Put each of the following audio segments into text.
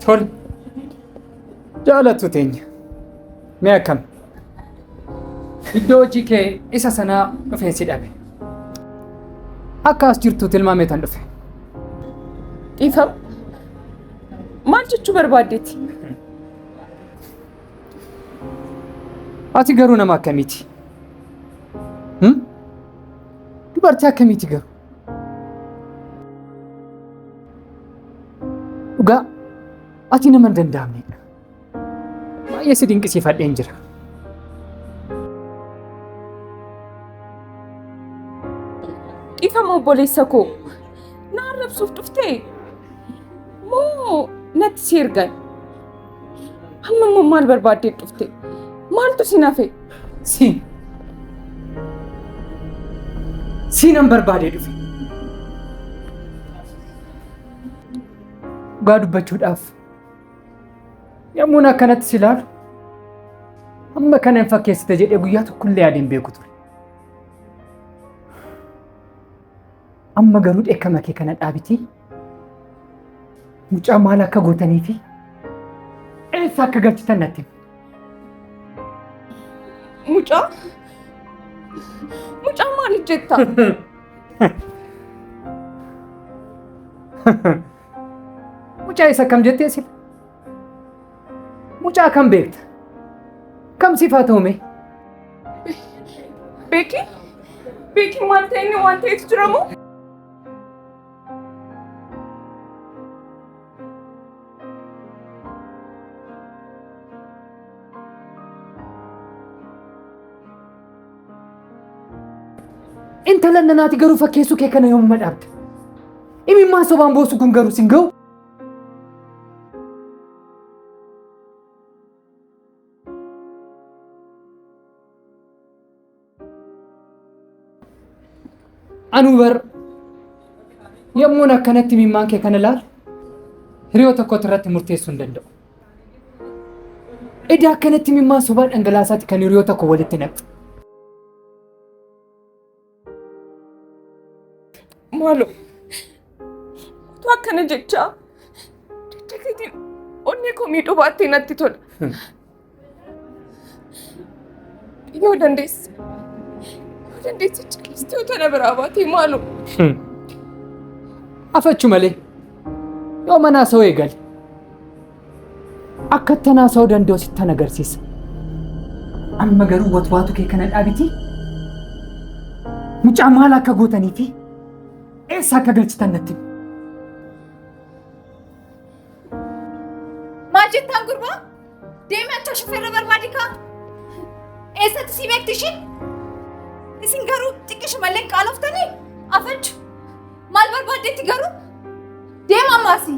tol jaalatu teenya mee akkam iddoo hojii kee isa sanaa dhufeensi dhabe akka as jirtu tilmaamee tan dhufe dhiifama maal jechuu barbaaddeeti? ati garuu nama akkamiiti? dubartii akkamiiti garuu? dhugaa ati nama hin danda'amnedha. baay'ee si dinqisiifadheen jira. dhiifama obboleessa koo na arrabsuuf dhuftee moo natti si ergan? amma immoo maal barbaaddee dhufte? maaltu si nafe? Siinan barbaadee dhufe. Dhugaa dubbachuudhaaf yommuun akkanatti si ilaalu amma kana hin fakkeessite jedhee guyyaa tokkollee yaadeen beeku ture. amma garuu dheekkama kee kana dhaabitii mucaa maal akka gootanii fi eessa akka galchitan natti himi. Mucaa maaliif jetta? Mucaa isa kam jettee sila? Mucaa kam beekta? Kam sifaa ta'ume? Beeki maal ta'e inni waan ta'etu jira moo? intala nanaati garuu fakkeessuu kee kana yoomuma dhaabde? imimmaa sobaan boosu kun garuu sin ga'u? anuu bar yommuun akkanatti imimmaan kee kana laal hiriyoo tokkotti irratti murteessuu hin danda'u. Edaa akkanatti imimmaan sobaa dhangalaasaatti kan hiriyoo tokko walitti naqxu. Maaloo utuu akkana jechaa deddeebiitiin onnee koo miidhuu baattee natti tola. Yoo dandeesse callistii yoo tana biraa baatee maaloo. Afachu malee yoo manaa sa'oo eegale akka tanaa sa'oo danda'u sittan agarsiisa. Amma garuu watwaatu kee kana dhaabitii mucaa maal akka gootanii fi eessa akka galchitan natti himi. Maal jettaan gurbaa? Deemee achi shufeerra barbaadi kaa? Eessatti si beekti ishiin? Isin garuu xiqqishu malee qaaloftanii? Afachu! Maal barbaaddeetti garuu? Deema ammaasi!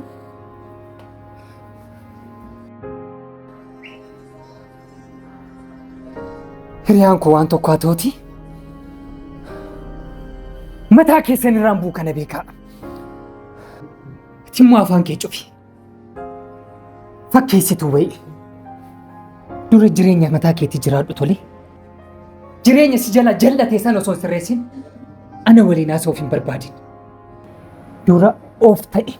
Hiriyaan koo waan tokko haa ta'uuti. Mataa keessan irraan buu kana beekaa. Timmoo afaan kee cufi. Fakkeessituu wayii. Dura jireenya mataa keetti jiraadhu tole. Jireenya si jala jallatee sana osoo sirreessin ana waliin haasa'uuf hin barbaadin. Dura of ta'e.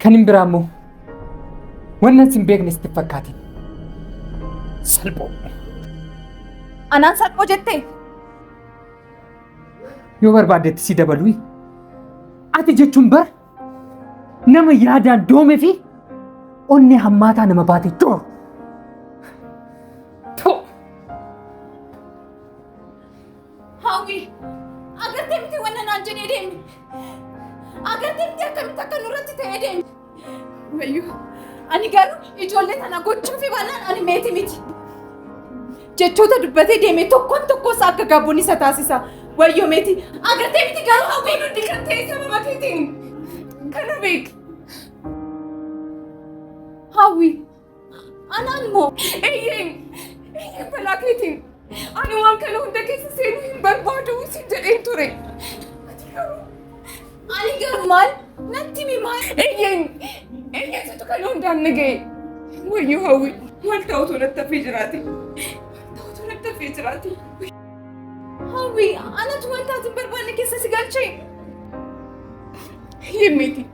Kan hin biraa immoo wannan sin beekne sitti fakkaatin. Salphoo. Anaan salphoo jettee? Yoo barbaaddetti si dabaluu ati jechuun bar nama yaadaan doome fi onnee hammaataa nama baate dooru. Hawwii agartee miti wanna naan jedhee deemi. Agartee miti akkamitti akka nurratti ta'ee deemi. Wayyoo ani garuu ijoollee tana gochuufi baanaan ani meeti miti. Jechoota dubbatee deeme tokkoon tokkos akka gaabboon isa taasisa. Wayyoo meeti agartee miti garuu hawwiin hundi kan ta'e sababa keetiin. Kana beeki. Hawwii anaan moo eeyyeen balaa keetiin. Ani waan kana hunda keessa seenuu hin barbaadu si jedheen ture. Ani garuu maal natti himi maal? Eeyyeensitu kana hundaan naga'e. Wayyoo hawwii maal ta'utu natti hafee jiraati. Hawwii anatu wanta ati hin barbaanne keessa si galchee. Eeyyeen miti.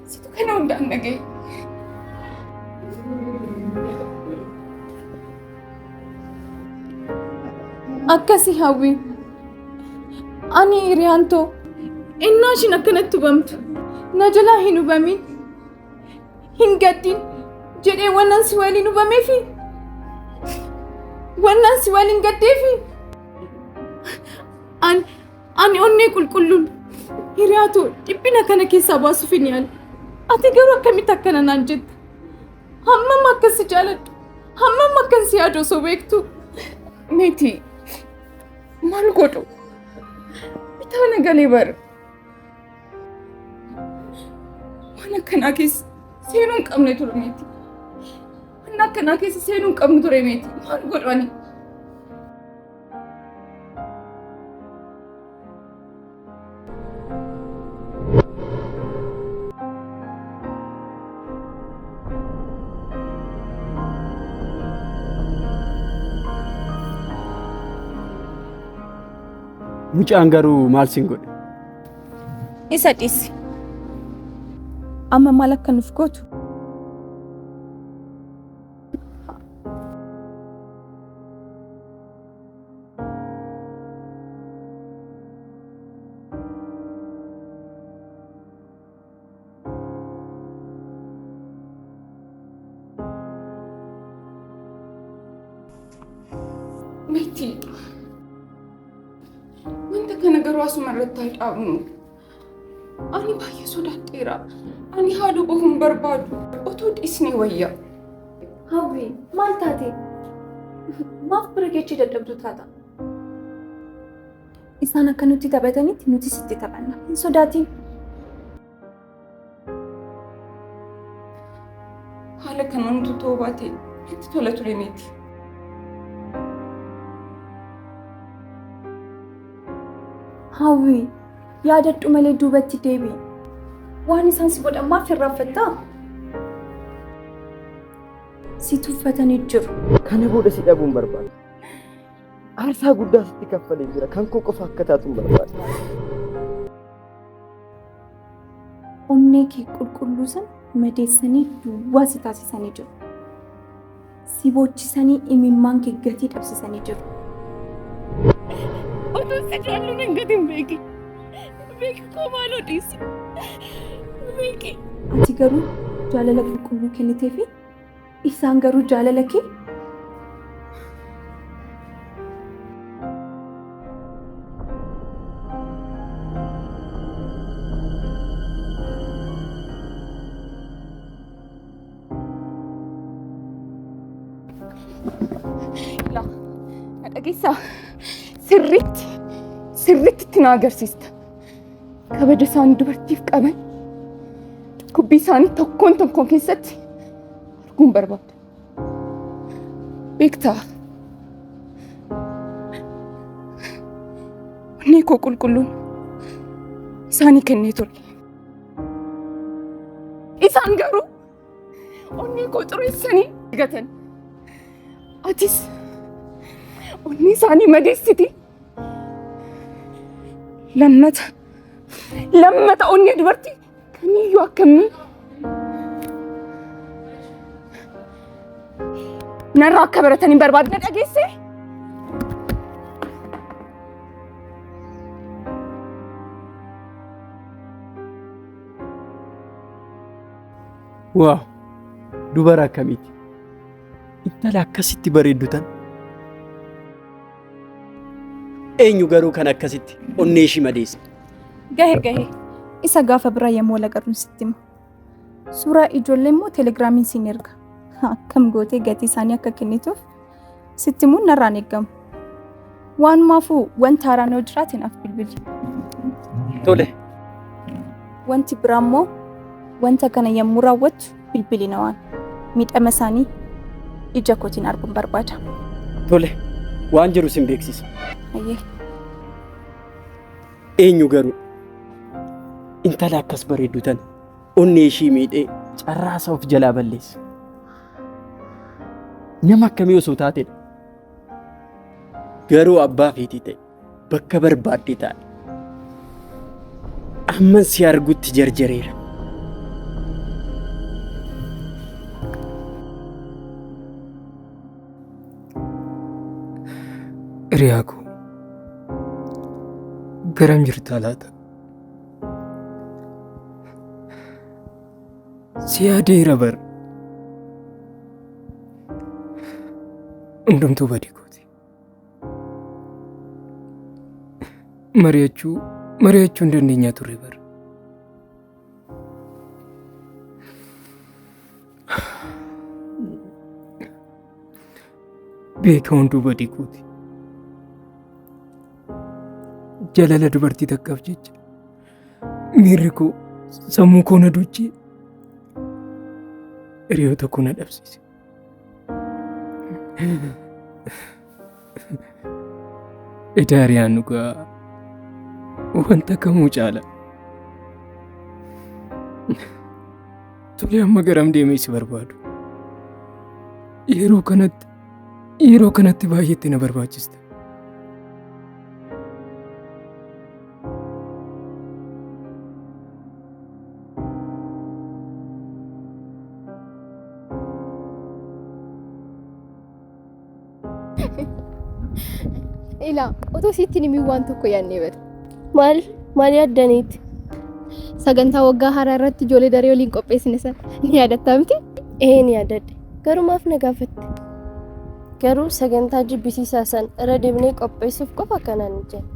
Situ kana hundaan dhagaye. Akkasi hawwi. Ani hiriyaantoo innaa ishiin akkanatti hubamtu na jalaa hin hubamin hin gaddin jedhee wannaan si waliin hubameefi wannaan si waliin gaddeefi ani onnee qulqulluun hiriyaatoo dhiphina kana keessaa baasuuf hin yaadu. Ati garuu akkamitti akkana naan jette? Hammam akkas si jaaladhu, hammam akkan si yaadu osoo beektu. Meetii maal godhu? Bitaana galee bara. Waan akkanaa keessa seenuu hin qabne ture meetii. Waan akkanaa keessa seenuu hin qabne ture meetii. Maal godhu ani? Mucaan garuu maal sin godhe? Isa dhiisi. Amma maal akka nuuf gootu? Meetii. Kana garuu asuma irratti haa dhaabnu. Ani baay'ee sodaadheera. Ani haadha bahuun barbaadu. Otoo dhiisnee wayya. Hawwi, maal taate? Maaf bira geechii dadhabdu taata? Isaan akka nuti taphatanitti nuti sitti taphanna. Hin sodaatin. Haala kana nuti ta'uu baate itti tola ture miti. Hawwi, yaadadhu malee duubatti deebi'i. Waan isaan si godhan maaf irraanfattaa? Si tuffatanii jiru. Kana booda si dhabuun barbaada. Aarsaa guddaa sitti kaffalee jira. Kan koo qofa akka taatuun barbaada. Onnee kee qulqulluu sana madeessanii duwwaa si taasisanii jiru. Si boochisanii imimmaan kee gatii dhabsisanii jiru. Otoo si jaalluun hin gatiin beeki. Beeki koo maaloo dhiisi. Beeki. Ati garuu jaalala qulqulluu kennitee fi isaan garuu jaalala kee dhageessaa. Sirriitti itti na agarsiista. Kabaja isaanii dubartiif qaban dubbii isaanii tokkoon keessatti arguun barbaada. Beektaa? Onnee koo qulqulluun isaanii kennee ture. Isaan garuu onnee koo xureessanii gatan. Atis onnee isaanii madeessiti. Lammata onnee dubartii kamiyyuu akkamii narraa akka baratanii barbaadna dhageesse. Waaw, dubara akkamiiti? Intala akkasitti bareeddu tan. Eenyu garuu kan akkasitti onnee ishii madeesse? Gahe. Isa gaafa biraa yemmuu wal agarruun sitti hima. Suuraa ijoollee immoo teelegiraamiin siin erga. Akkam gootee gatii isaanii akka kennituuf sitti himuun narraan eeggamu. Waanumaafuu wanta haaraan yoo jiraate naaf bilbili. Tole. Wanti biraa immoo wanta kana yemmuu raawwattu bilbili na waan. Miidhama isaanii ija kootiin arguun barbaada. Tole. Waan jiru sin beeksisa. Ayyee. Eenyu garuu intala akkas bareeddu tan onnee ishii miidhee carraasa of jalaa balleessa. Nama akkamii osoo taatedha. Garuu abbaa feetii ta'e bakka barbaadde taa'e. Amman si argutti jarjareera. Hiriyaa koo garam jirtaa laata? Si yaadeera bar. Hundumtuu badii kooti. Mari'achuu hin dandeenyaa turre bar. Beeka hunduu badii kooti. Jaalala dubartii takkaaf jecha miirri koo sammuu koo na duuchee hiriyoota koo na dhabsiise. Edaa hiriyaan dhugaa wanta kamuu caala. Tole amma garam deemee si barbaadu? Yeroo kanatti baay'eetti na barbaachista. Ilaa otoo sitti nimi waan tokko yaadnee bada. Maal yaaddaniiti? Sagantaa waggaa haaraa irratti ijoollee daree waliin qopheessine sana ni yaadattaa miti? Ni yaadadhe. Garuu maaf na gaafatte? Garuu sagantaa jibbisiisaa san irra deemnee qopheessuuf qofa kanaan jenne.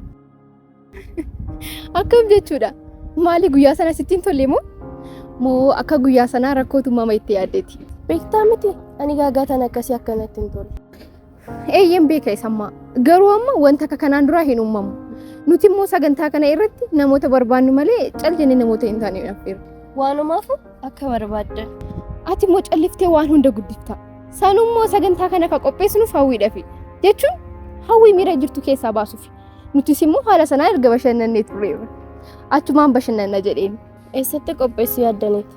Akkam jechuudha? Maali guyyaa sana sitti hin tolle moo akka guyyaa sanaa rakkootu mama itti yaaddeeti? Beektaa miti? Ani gaagaataan akkasii akkanatti hin tolle. Eeyyeen beeka isammaa. Garuu amma wanta akka kanaan duraa hin uumamu. Nuti immoo sagantaa kana irratti namoota barbaannu malee cal jennee namoota hin taane affeerra. Waanumaafu akka barbaaddan. Ati immoo calliftee waan hunda guddifta. Sanuu immoo sagantaa kana ka qopheessinuuf hawwiidhafi. Jechuun hawwii miira jirtu keessaa baasuuf. Nutis immoo haala sanaa erga bashannannee turreerra. Achumaan bashannanna jedheen. Eessatti qopheessuu yaaddaniiti?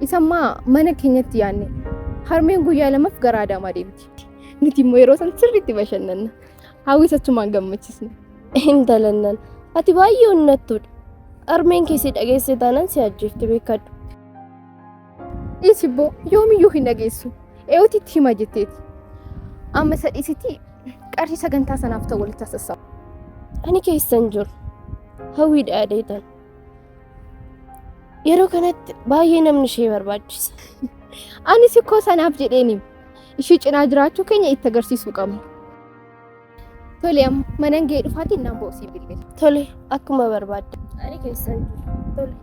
Isammaa mana keenyatti yaadne. Harmeen guyyaa lamaaf gara Adaamaa deemti. Nuti immoo yeroo san sirriitti bashannanna. Hawwiis achumaan gammachiisna. Hin dalannan. Ati baay'ee onnattuudha. Harmeen keessi dhageesse taanaan si ajjeefte beekadhu. Isibbo yoomiyyuu hin dhageessu. Eewwatitti hima jetteeti. Amma sadhiisitti qarshii sagantaa sanaaf ta'u walitti sassaaba. Ani keessan jiru. Hawwiidha adeetan. Yeroo kanatti baay'ee namni ishee barbaachisa. Anis ikkoo sanaaf jedheeni. Ishii cinaa jiraachuu keenya itti agarsiisuu qabna. Tole amma mana gahee dhufaatiin naan boosii bilbila. Tole akkuma barbaadde. Ani keessan jiru. Tole.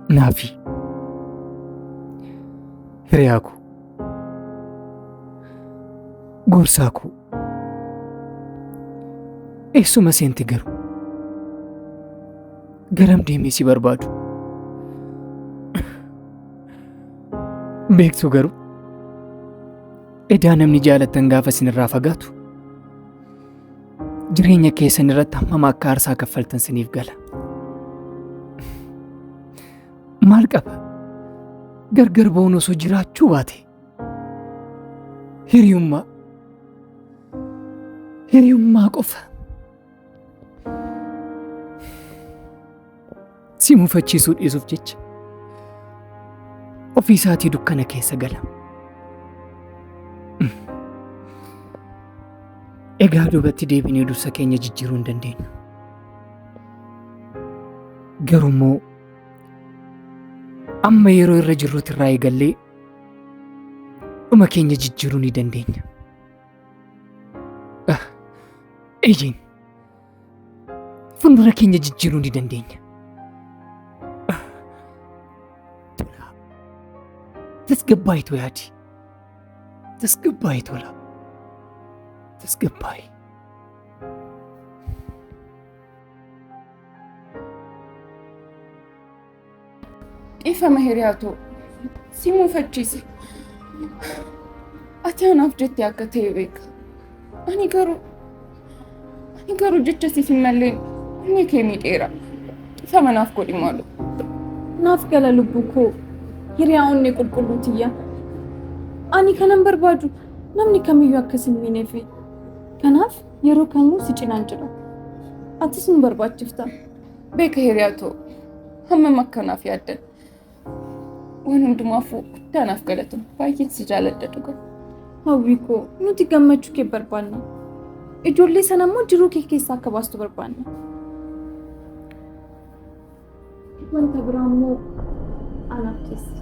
Naafi hiriyaa koo gorsaa koo eessuma seente garuu garam deemee si barbaadu? Beektu garuu edaa namni jaalattan gaafa sinirraa fagaatu jireenya keessan irratti hammam akka aarsaa kaffaltan siniif gala. Maal qaba? Gargar ba'uun osoo jiraachuu baate hiriyummaa qofa. Si mufachiisuu dhiisuuf jecha ofii isaatii dukkana keessa gala. Egaa duubatti deebinee dursa keenya jijjiiruu hin dandeenyu. Garuu immoo amma yeroo irra jirruutti irraa eegallee dhuma keenya jijjiiruu ni dandeenya. Eeyyeen fuuldura keenya jijjiiruu ni dandeenya. Tasgabbaayi yaadi. Tasgabbaayi tola. Tasgabbaayi. Dhiifama hiriyaatoo si mufachiise. Ati anaaf jettee akka ta'e beeka. Ani garuu jecha siif hin malleen inni kee miidheera. Dhiifama naaf godhi maalu. Naaf gala lubbuu koo. Hiriyaa onnee qulqulluu tiyya. Ani kanan barbaadu namni kamiyyuu akkas hin miineefi. Kanaaf yeroo kamuu si cinaan jira. Atis nu barbaachifta. Beeka hiriyaatoo hamma akkanaaf yaaddan waan hundumaaf kanaaf galatu baay'een si jaaladha dhuga. Hawwii koo nuti gammachuu kee barbaanna. Ijoollee sana immoo jiruu kee keessaa akka baastu barbaanna. Wanta biraa immoo anaaf keessa.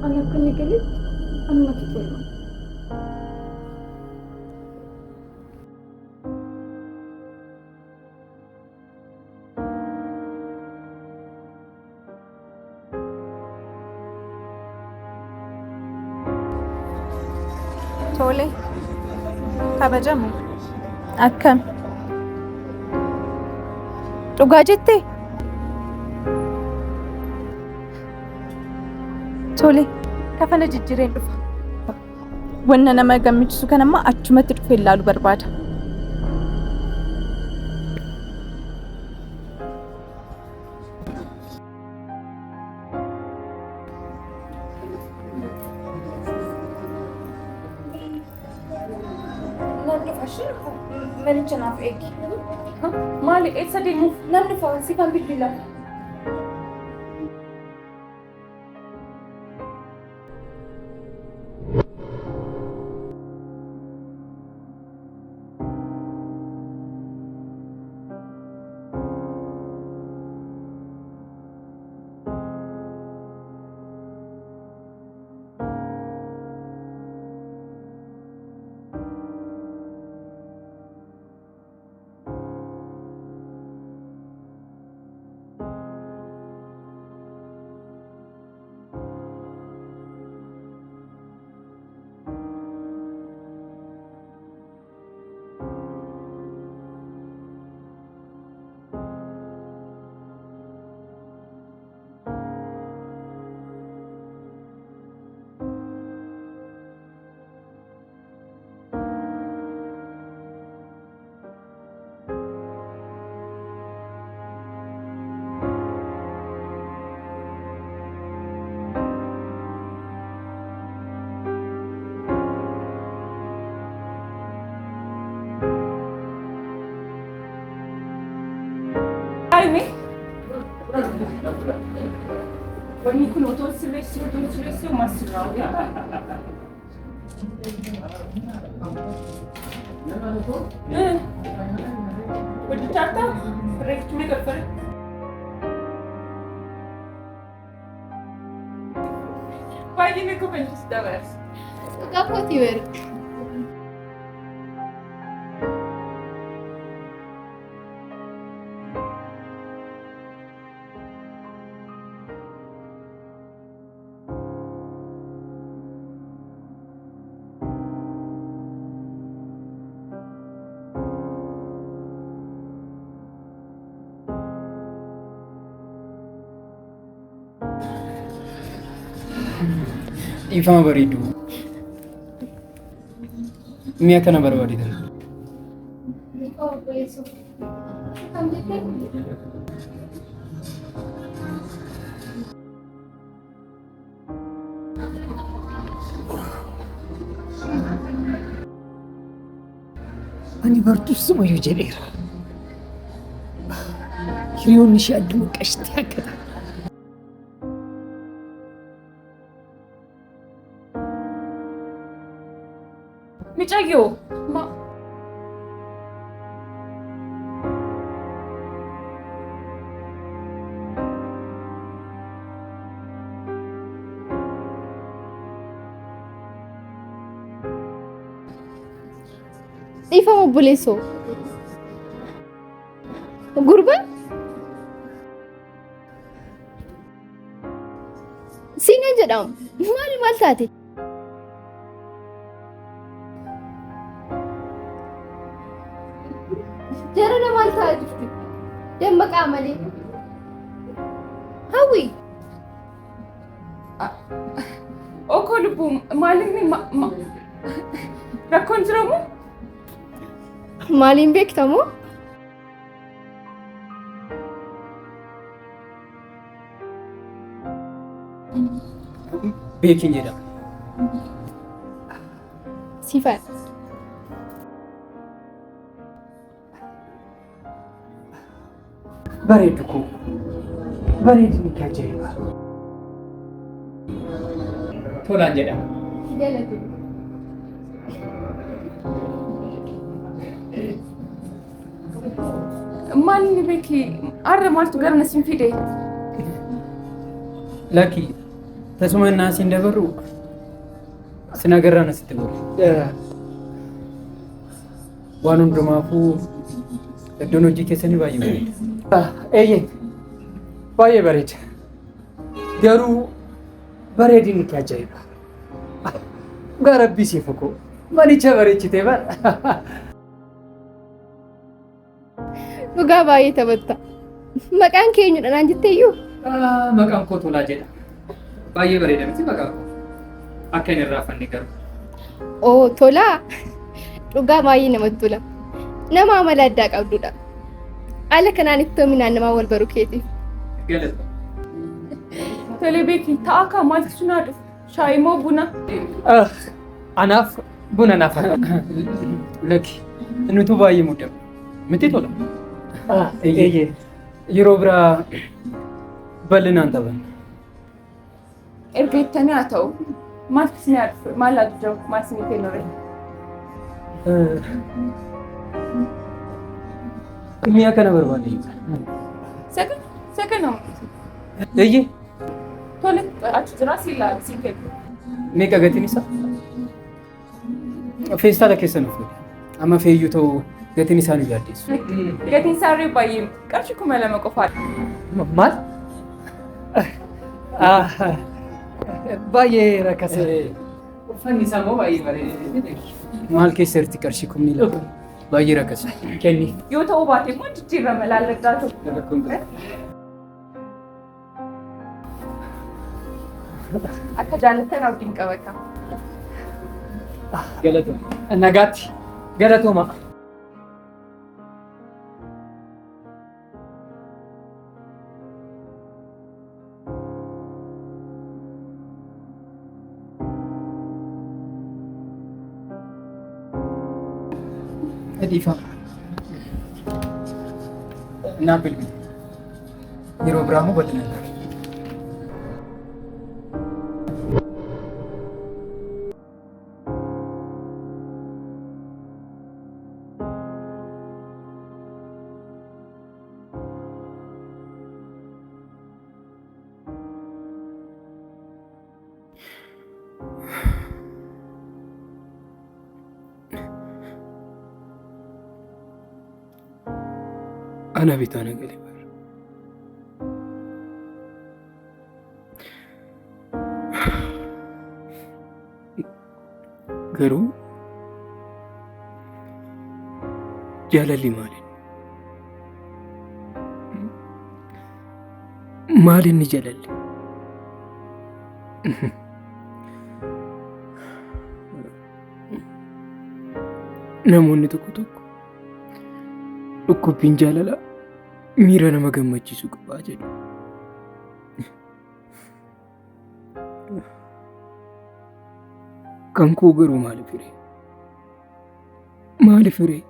Ani akka inni galetti anumatti tolma. Tole. Kabajamu. Akkam. Dhugaa jettee? Tole. Kafana jijjiireen dhufa. Wanna nama gammachiisu kanammoo achumatti dhufee ilaaluu barbaada. Manicha naaf eegi. Maali eessa deemuuf? Namni foonsi kan bilbila. Wanni kun otoo sirreessuu masirraa. Wajji chaartaa sirreeffachuu gaffare. Baay'ee na kubbachis dabarsa. Gaafoti weeru. Ifama bareedu. Mi'a kana barbaadan. Ani bartuusu wayyuu jedheera. Hiriyoonni ishee adduma qashtii akka ta'a. Micayyoo. Ifama buleessoo. Gurba? Siinaan jedhamu. Maal taate? Jarana maal ta'a jirti? Dammaqaa malee. Hawwi. Okoo lubbuu maaliif rakkoon jiramu? Maaliin beektamu? Beekin jedhama. Sifaan. Bareedu koo. bareedinni kee ajaa'iba. Tolaan jedhama. Galatu. Maal inni beeki har'a maaltu gara na siin fide? Lakki tasuma naasiin dabarru sin agarraa nasitti godhu. Waan hundumaafuu iddoon hojii keessanii baay'ee bareeda. Eeyyee baay'ee bareeda. Garuu bareedinni kee ajaa'iba. Gaa rabbii siif koo manicha bareechitee bara. Dhugaa baay'ee taphatta. Maqaan kee eenyudha naan jetteeyyuu? Maqaan koo Tolaa jedha. Baay'ee bareeda miti maqaan koo. Akka inni irraa fanni garuu. Oo Tolaa. Dhugaa baay'ee namatti tola. Nama amala addaa qabdudha. Haala kanaan ittoominaan namaa wal baru keetiif. Galata. Tolee beeki ta'a kaa maaltu sunaa dhufu? Shaayii moo buna? Anaaf buna naaf akka. Lakki nutu baay'ee muddama. Miti tola. Eeyyee. Yeroo biraa bal'inaan taphan. Erga ittanii haa ta'u. Maaltu isin yaadu? Maal haa jiru? Maal isin kennu ree? Mi'a kana barbaade. Saganama. Eeyyee. Tole achi jira si ilaalu si kennu. Meeqa gatiin isaa? Feestaala keessa nuuf godhe. Amma feeyyuu ta'u gatiin isaa nu yaaddeessu. Gatiin isaarree baay'ee qarshii 2,000 qofaadha. Maal? Baay'ee rakkasa. Uffanni isaa immoo baay'ee bareeda. Maal keessa jirti qarshii 2,000? Baay'ee rakkasa. Kenni. Yoo ta'uu baate immoo jijjiirama laalladhaa ta'u. Akka jaallattan abdiin qabata. Galatooma. Nagaatti. Galatooma. Dhiifama. Naaf bilbili. Yeroo biraa immoo bal'inaan. Ana bitaan galee bara. Garuu jaalalli maali? Maal inni jaalalli? Namoonni tokko tokko dhukkubbiin jaalalaa miira nama gammachiisu qabaa jedhu. Kan koo garuu maaliif hiree? Maaliif hiree?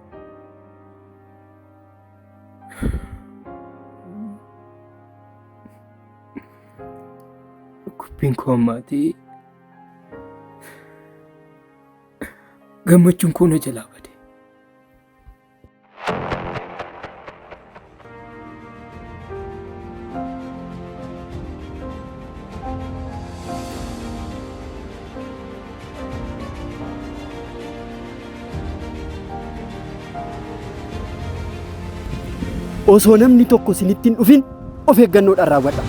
Dhukkubbiin koo ammaatee gammachuun koo na jalaa bade. Osoo namni tokko isinitti hin dhufin of eeggannoodhaan raawwadha.